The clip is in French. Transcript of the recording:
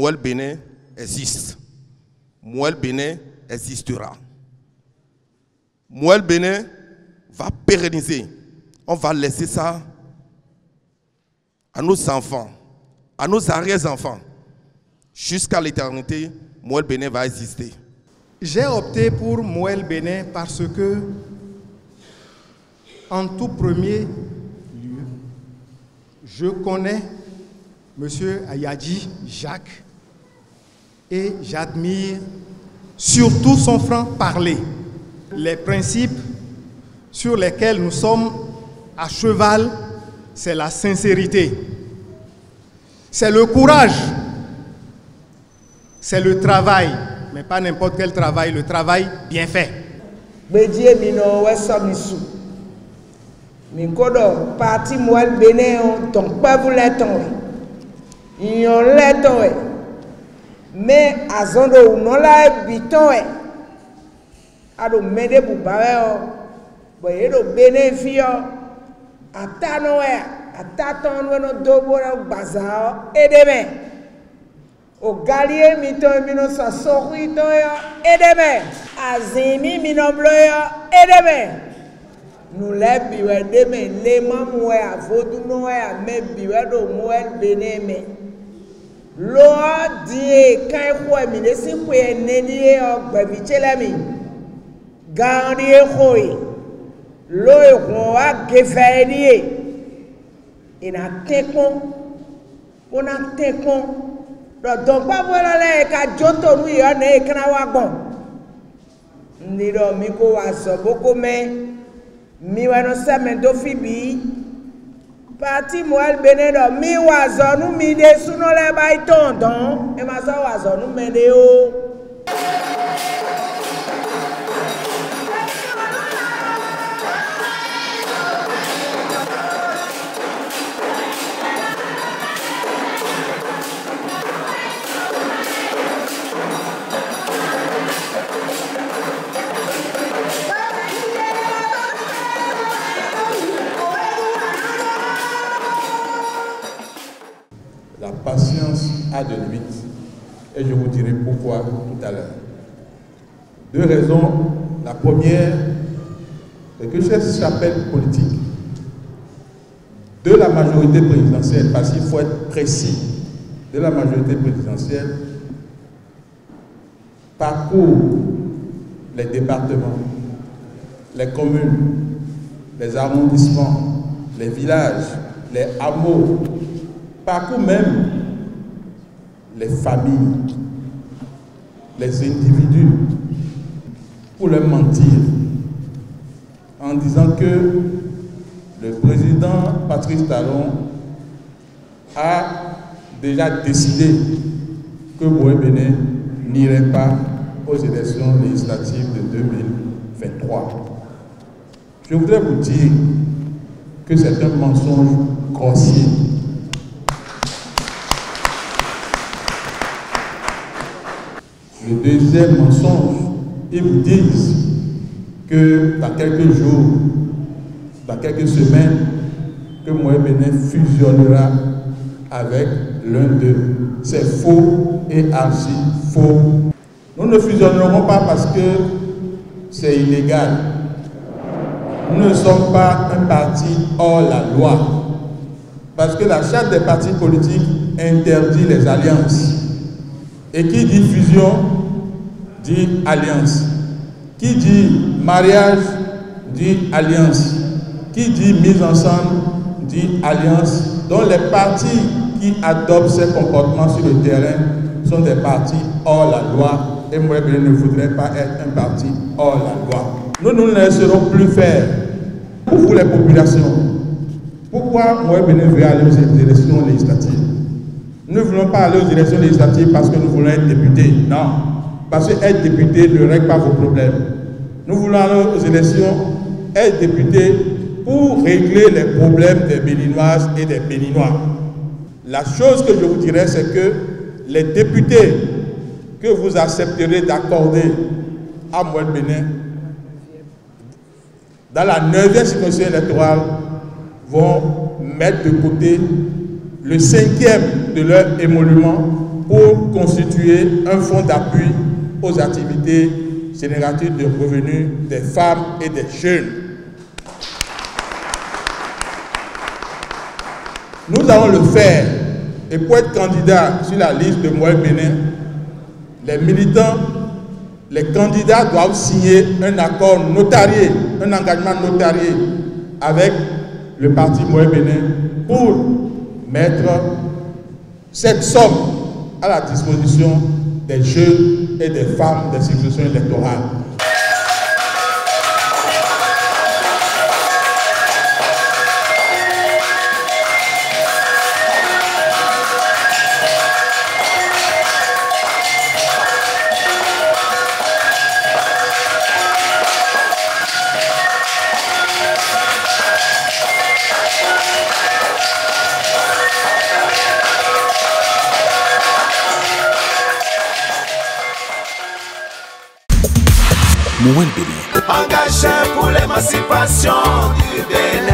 Mouel Bénin existe. Mouel Bénin existera. Mouel Bénin va pérenniser. On va laisser ça à nos enfants, à nos arrière-enfants. Jusqu'à l'éternité, Mouel Bénin va exister. J'ai opté pour Mouel Bénin parce que, en tout premier lieu, je connais M. Ayadji Jacques et j'admire surtout son franc-parler. Les principes sur lesquels nous sommes à cheval, c'est la sincérité, c'est le courage, c'est le travail, mais pas n'importe quel travail, le travail bien fait. Parti Mouel Bénin, donc pas vous l'étendre. Ils ont l'étendre. Mais à Zondo, on l'a habité. Alors, m'aider pour barrer. Voyez le bénéfice. À Tanoé, à Taton, no Dobora, Bazar, et demain. Au Galier, Mito, Mino, Sassori, et demain. À Zemi, Mino Bleu, et demain. Nous les biwé demain, les mamans à Vodouno à mes biwé de Mouel Bénin. L'eau dit quand quoi mine si quoi n'est au Bavichelami. Gardier Roy. L'eau est roi Gefélier. Il a técon. On a técon. Donc pas voilà les cajoto nous y en est knawagon. Nido miko waso beaucoup mais. Miwano samento fibi parti Mouel Bénin mi wazonu mi de suno le bay tonton e ma so wazonu mede o. La patience a de limites et je vous dirai pourquoi tout à l'heure. Deux raisons. La première est que cette chapelle politique de la majorité présidentielle, parce qu'il faut être précis, de la majorité présidentielle, parcourt les départements, les communes, les arrondissements, les villages, les hameaux, parcourt même les familles, les individus, pour leur mentir, en disant que le président Patrice Talon a déjà décidé que Mouel Bénin n'irait pas aux élections législatives de 2023. Je voudrais vous dire que c'est un mensonge grossier. Le deuxième mensonge, ils vous disent que dans quelques jours, dans quelques semaines, que Mouel Bénin fusionnera avec l'un d'eux. C'est faux et archi faux. Nous ne fusionnerons pas parce que c'est illégal. Nous ne sommes pas un parti hors la loi. Parce que la charte des partis politiques interdit les alliances. Et qui dit fusion, dit alliance. Qui dit mariage, dit alliance. Qui dit mise ensemble, dit alliance. Donc les partis qui adoptent ces comportements sur le terrain sont des partis hors la loi. Et moi, je ne voudrais pas être un parti hors la loi. Nous ne nous laisserons plus faire. Pour vous les populations, pourquoi Mouel Bénin veut aller aux élections législatives? Nous ne voulons pas aller aux élections législatives parce que nous voulons être députés. Non. Parce que être député ne règle pas vos problèmes. Nous voulons aller aux élections, être député pour régler les problèmes des Béninoises et des Béninois. La chose que je vous dirais, c'est que les députés que vous accepterez d'accorder à Mouel Bénin, dans la 9e circonscription électorale, vont mettre de côté le 5e de leur émolument pour constituer un fonds d'appui aux activités génératrices de revenus des femmes et des jeunes. Nous allons le faire. Et pour être candidat sur la liste de Moël Bénin, les militants, les candidats doivent signer un accord notarié, un engagement notarié avec le parti Moël Bénin pour mettre cette somme à la disposition des jeunes et des femmes des circonscriptions électorales. Moël Bénin. Engagé pour l'émancipation du Bénin.